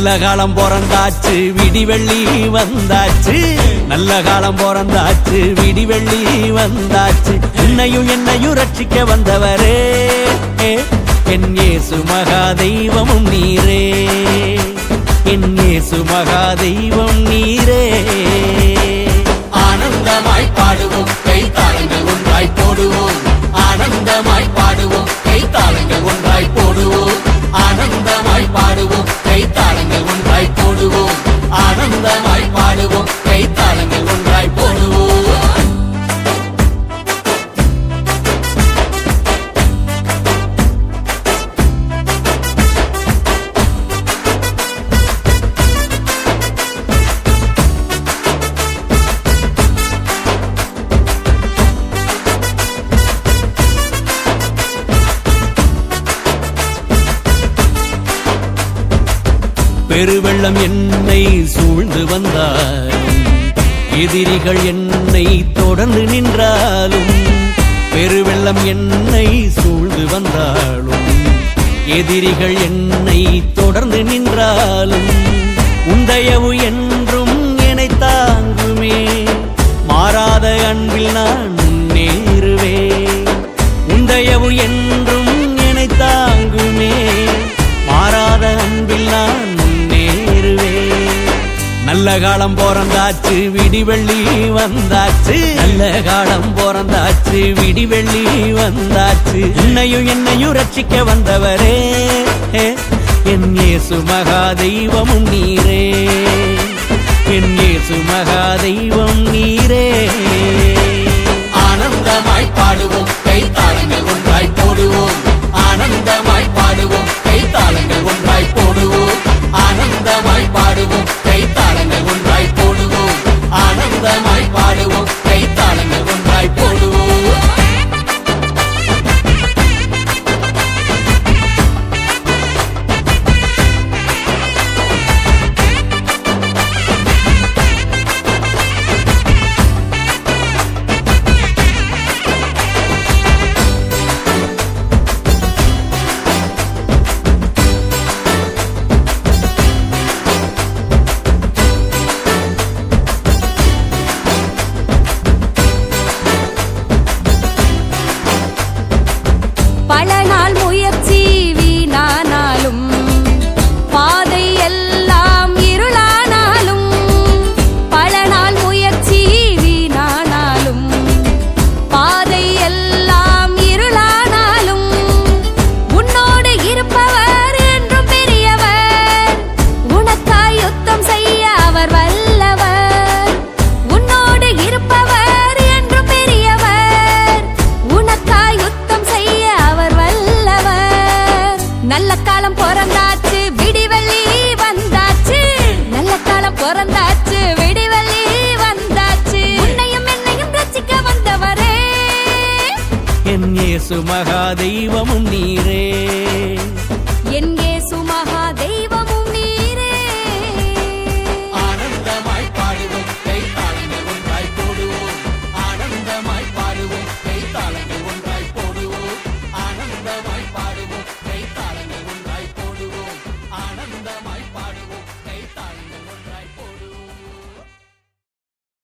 நல்ல காலம் பிறந்தாச்சு விடிவெள்ளி வந்தாச்சு, நல்ல காலம் பிறந்தாச்சு விடிவெள்ளி வந்தாச்சு. என்னையும் ரட்சிக்க வந்தவரே என் இயேசு மகா தெய்வமும் நீரே, என் இயேசு மகா தெய்வம் நீரே. ஆனந்தமாய் பாடுவோம், கை தாளங்கள் ஒன்றாய் போடுவோம். ஆனந்தமாய் பாடுவோம், கை தாளங்கள் ஒன்றாய் போடுவோம். ஆனந்தமாய் பாடுவோம், கை தாளங்கள் ஒன்றாய் போடுவோம். ஆனந்தமாய் பாடுவோம், கை தாளங்கள் ஒன்றாய் போடுவோம். பெருவெள்ளம் என்னை சூழ்ந்து வந்தாலும், எதிரிகள் என்னை தொடர்ந்து நின்றாலும், பெருவெள்ளம் என்னை சூழ்ந்து வந்தாலும், எதிரிகள் என்னை தொடர்ந்து நின்றாலும், உந்தயவு என்றும் என்னை தாங்குமே, மாறாத அன்பில் நான் முன்னேறுவேன். உந்தயவு என்றும் என்னை தாங்குமே, மாறாத அன்பில் நான் நல்ல காலம் பிறந்தாச்சு விடிவெள்ளி வந்தாச்சு, நல்ல காலம் பிறந்தாச்சு விடிவெள்ளி வந்தாச்சு. என்னையும் ரட்சிக்க வந்தவரே என் இயேசு மகா தெய்வமும் நீரே, என் இயேசு மகா தெய்வம் நீரே. ஆனந்தமாய் பாடுவோம், கை தாளங்கள் ஒன்றாய் போடுவோம். ஆனந்தமாய் பாடுவோம், கை தாளங்கள் ஒன்றாய் போடுவோம். ஆனந்தமாய் பாடுவோம், கை தாளங்கள் ஒன்றாய் போடுவோம். ஆனந்தமாய் பாடுவோம், கை தாளங்கள் ஒன்றாய் போடுவோம். இயேசு மகா தெய்வமும் நீரே.